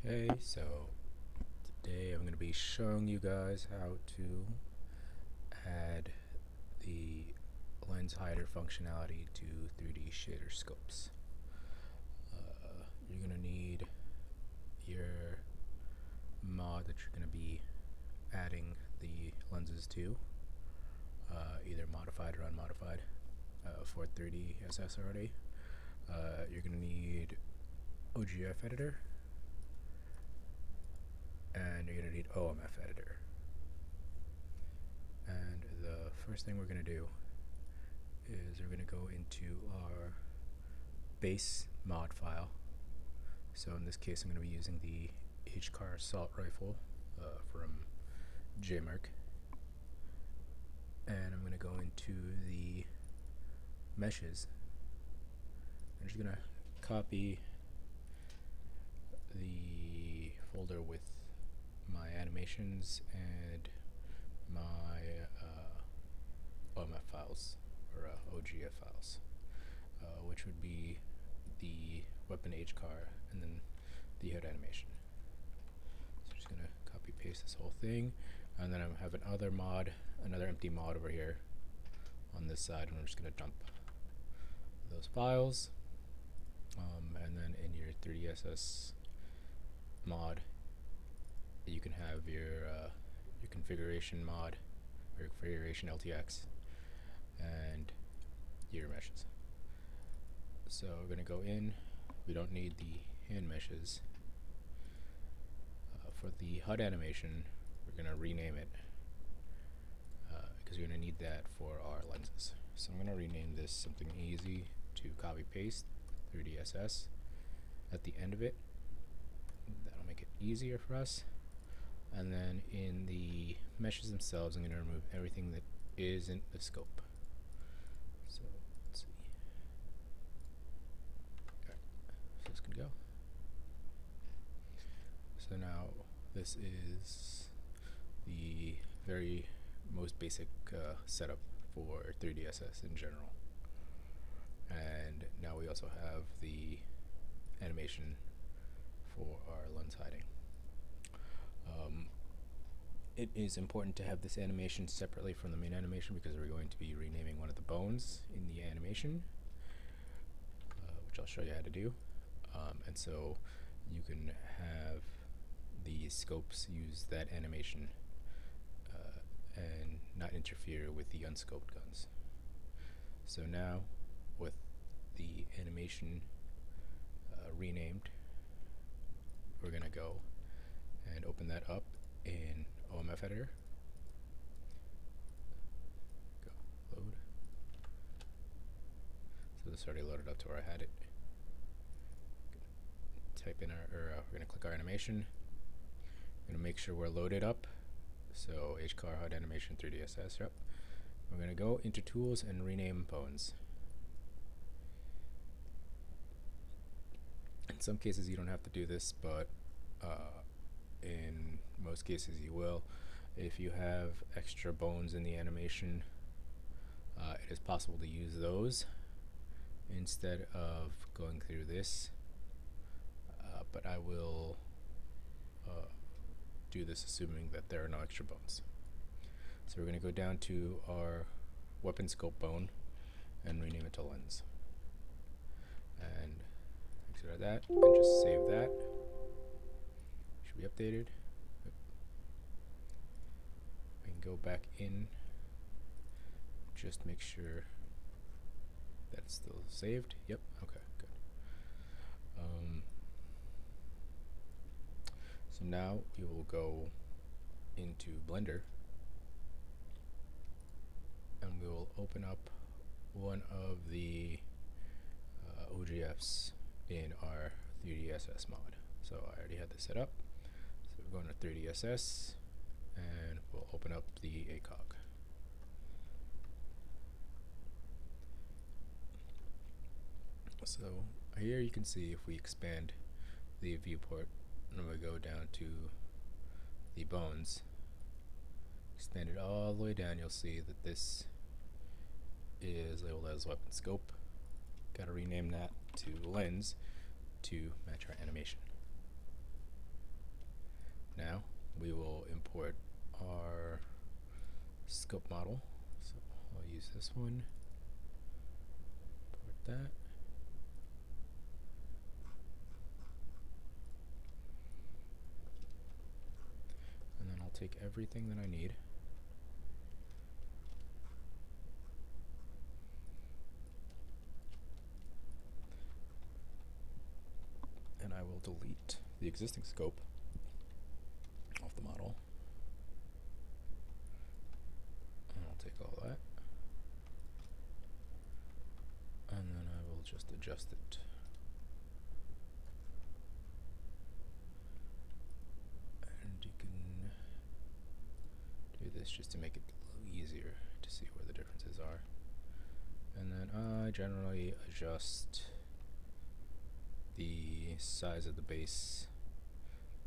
Okay, so today I'm going to be showing you guys how to add the lens hider functionality to 3D shader scopes. You're going to need your mod that you're going to be adding the lenses to, either modified or unmodified, for 3D SS already. You're going to need OGF editor, and you're going to need OMF editor. And the first thing we're going to do is we're going to go into our base mod file. So in this case I'm going to be using the HCAR assault rifle from JMerc, and I'm going to go into the meshes. I'm just going to copy the folder with my animations and my OMF files, or OGF files, which would be the weapon HCAR and then the HUD animation. So I'm just going to copy paste this whole thing, and then I have another empty mod over here on this side, and I'm just going to dump those files. And then in your 3DSS mod, you can have your configuration mod, or configuration LTX, and your meshes. So we're going to go in. We don't need the hand meshes. For the HUD animation, we're going to rename it because we're going to need that for our lenses. So I'm going to rename this something easy to copy paste 3DSS at the end of it. That'll make it easier for us. And then in the meshes themselves, I'm going to remove everything that isn't the scope. So let's see. Okay, so this can go. So now this is the very most basic setup for 3DSS in general. And now we also have the animation for our lens hiding. It is important to have this animation separately from the main animation because we're going to be renaming one of the bones in the animation, which I'll show you how to do. And so you can have the scopes use that animation and not interfere with the unscoped guns. So now, with the animation renamed, we're going to go and open that up in OMF editor. Go load. So this already loaded up to where I had it. Type in we're going to click our animation. We're going to make sure we're loaded up. So HCAR HUD animation 3DSS. Yep. We're going to go into tools and rename bones. In some cases you don't have to do this, but in most cases you will. If you have extra bones in the animation, it is possible to use those instead of going through this, but I will do this assuming that there are no extra bones. So we're going to go down to our weapon scope bone and rename it to lens, and exit that and just save that. Should be updated. We can go back in, just make sure that it's still saved. Yep, okay, good. So now we will go into Blender and we will open up one of the OGFs in our 3DSS mod. So I already had this set up. So we're going to 3DSS and we'll open up the ACOG. So here you can see if we expand the viewport and we go down to the bones, expand it all the way down, you'll see that this is labeled as weapon scope. Got to rename that to lens to match our animation. Now we will import our scope model. So I'll use this one, import that. And then I'll take everything that I need. And I will delete the existing scope off the model. And I'll take all that. And then I will just adjust it. And you can do this just to make it a little easier to see where the differences are. And then I generally adjust the size of the base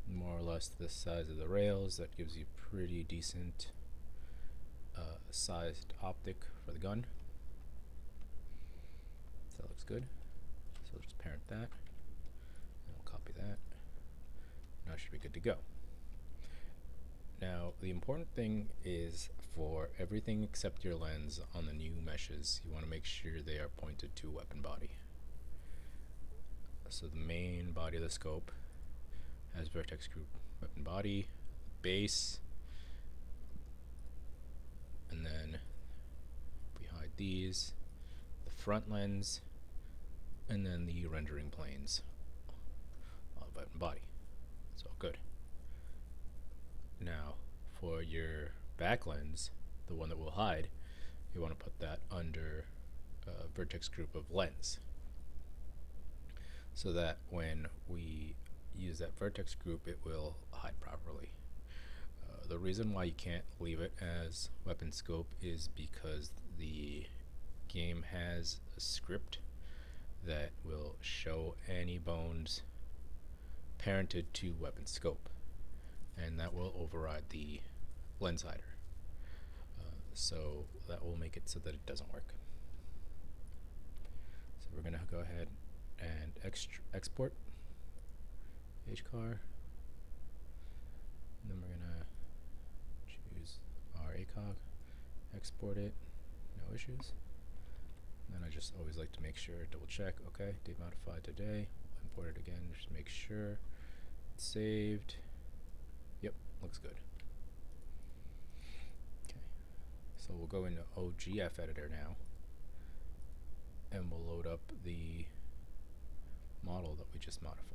more or less the size of the rails. That gives you pretty decent sized optic for the gun. So that looks good. So let's just parent that, and we'll copy that. Now it should be good to go. Now the important thing is for everything except your lens on the new meshes, you want to make sure they are pointed to weapon body. So the main body of the scope has vertex group weapon body, base, and then we hide these, the front lens, and then the rendering planes of weapon body. It's all good. Now for your back lens, the one that we'll hide, you want to put that under vertex group of lens, so that when we use that vertex group, it will hide properly. The reason why you can't leave it as weapon scope is because the game has a script that will show any bones parented to weapon scope, and that will override the lens hider. So that will make it so that it doesn't work. So we're going to go ahead and export HCAR, and then we're going to choose our ACOG, export it, no issues. And then I just always like to make sure, double check, okay, date modified today, import it again, just make sure it's saved. Yep, looks good. Okay, so we'll go into OGF editor now, and we'll load up the model that we just modified.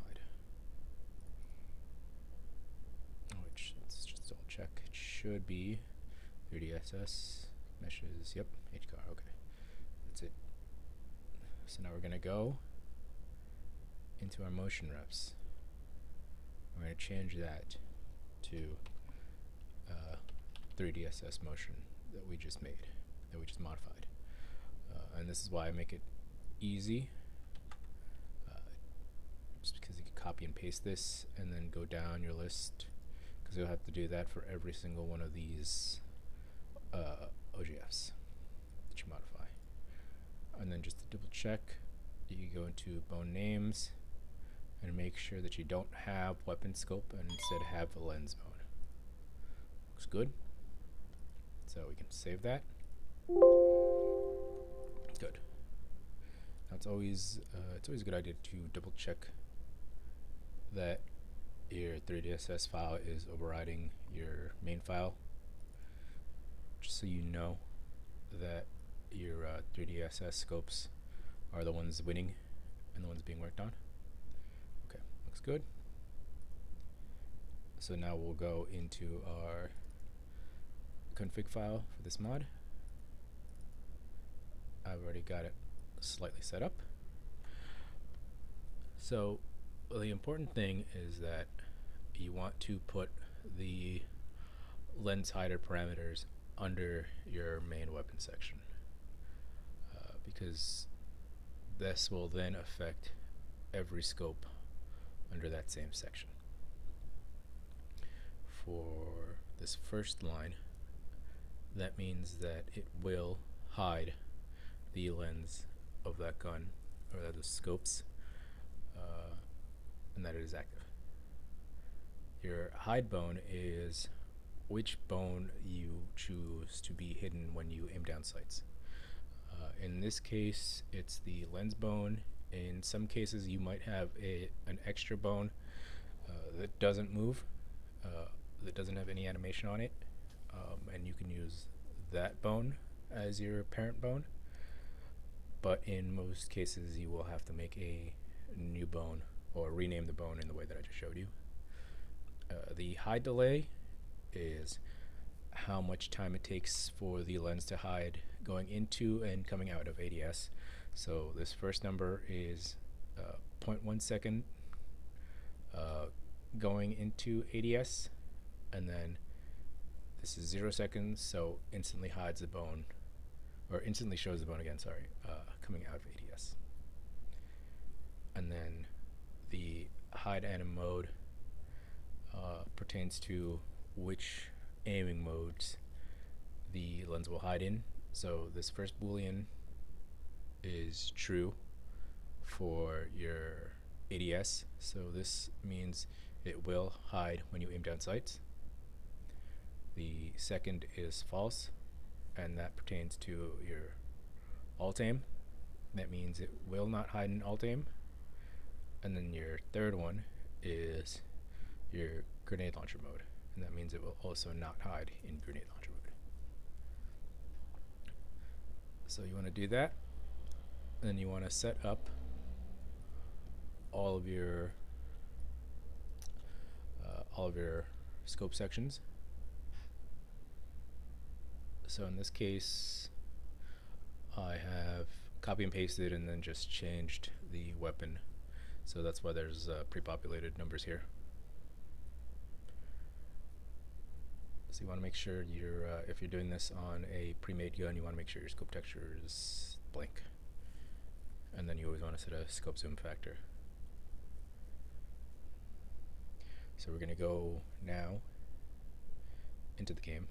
Which, let's just double check, it should be 3DSS meshes, yep, HCAR, okay, that's it. So now we're going to go into our motion reps. We're going to change that to 3DSS motion that we just made, that we just modified. And this is why I make it easy, just because you can copy and paste this and then go down your list, because you'll have to do that for every single one of these OGFs that you modify. And then just to double check, you go into bone names and make sure that you don't have weapon scope and instead have a lens bone. Looks good. So we can save that. Good. Now it's always a good idea to double check that your 3DSS file is overriding your main file, just so you know that your 3DSS scopes are the ones winning and the ones being worked on. Okay, looks good. So now we'll go into our config file for this mod. I've already got it slightly set up. So the important thing is that you want to put the lens hider parameters under your main weapon section, because this will then affect every scope under that same section. For this first line, that means that it will hide the lens of that gun, or the scopes, and that it is active. your hide bone is which bone you choose to be hidden when you aim down sights. In this case, it's the lens bone. In some cases, you might have an extra bone that doesn't move, that doesn't have any animation on it, and you can use that bone as your parent bone. But in most cases, you will have to make a new bone or rename the bone in the way that I just showed you. The hide delay is how much time it takes for the lens to hide going into and coming out of ADS. So this first number is 0.1 second going into ADS, and then this is 0 seconds, so instantly hides the bone, or instantly shows the bone again, sorry, coming out of ADS. And then the hide anim mode pertains to which aiming modes the lens will hide in. So this first boolean is true for your ADS, so this means it will hide when you aim down sights. The second is false, and that pertains to your alt aim. That means it will not hide in alt aim. And then your third one is your grenade launcher mode, and that means it will also not hide in grenade launcher mode. So you want to do that, and then you want to set up all of your scope sections. So in this case, I have copy and pasted and then just changed the weapon. So that's why there's pre-populated numbers here. So you want to make sure if you're doing this on a pre-made gun, you want to make sure your scope texture is blank. And then you always want to set a scope zoom factor. So we're going to go now into the game.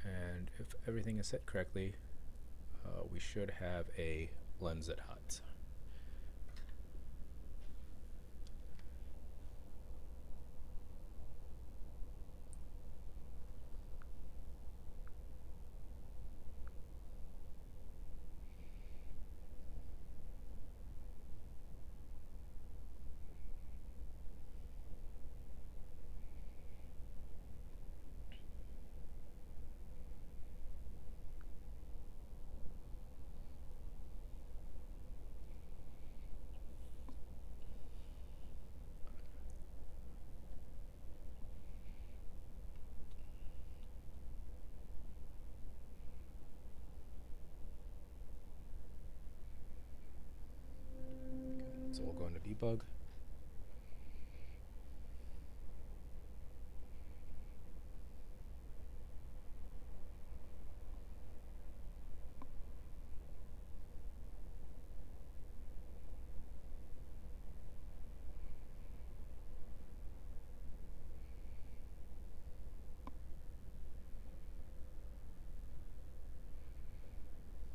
And if everything is set correctly, we should have a lens that hides. So we'll go into debug.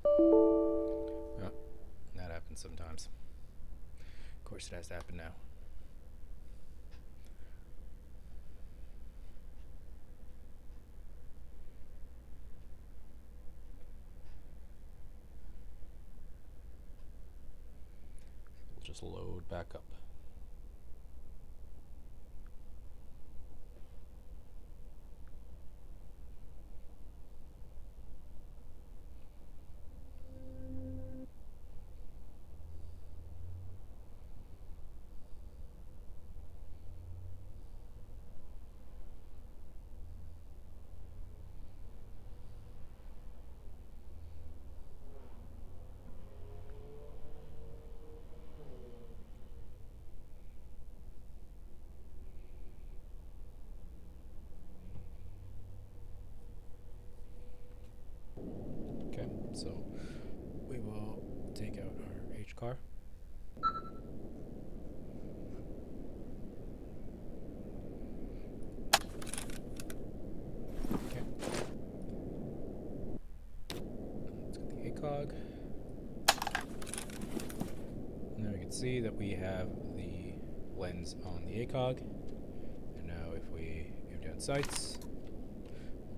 Oh, that happens sometimes. Of course it has to happen now. We'll just load back up. Okay, so we will take out our H car. Okay. Let's get the ACOG. And then we can see that we have the lens on the ACOG. we have down sights.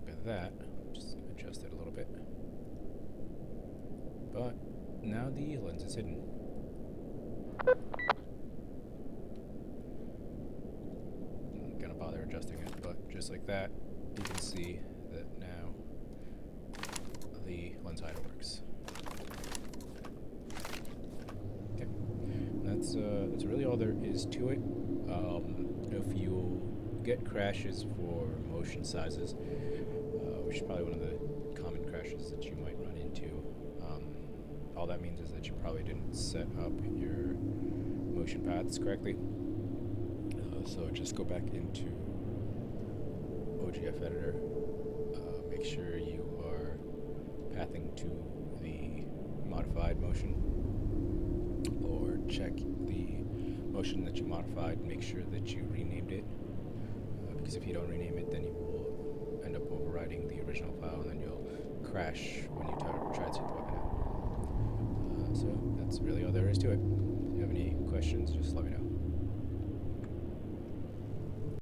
Look at that. Just adjust it a little bit. But now the lens is hidden. I'm not gonna bother adjusting it, but just like that, you can see that now the lens hider works. Okay, that's really all there is to it. If you get crashes for motion sizes, which is probably one of the common crashes that you might run into, all that means is that you probably didn't set up your motion paths correctly. So just go back into OGF editor, make sure you are pathing to the modified motion, or check the motion that you modified, make sure that you renamed it, because if you don't rename it, then you will end up overwriting the original file, and then you'll crash when you try to take the weapon out. So that's really all there is to it. If you have any questions, just let me know.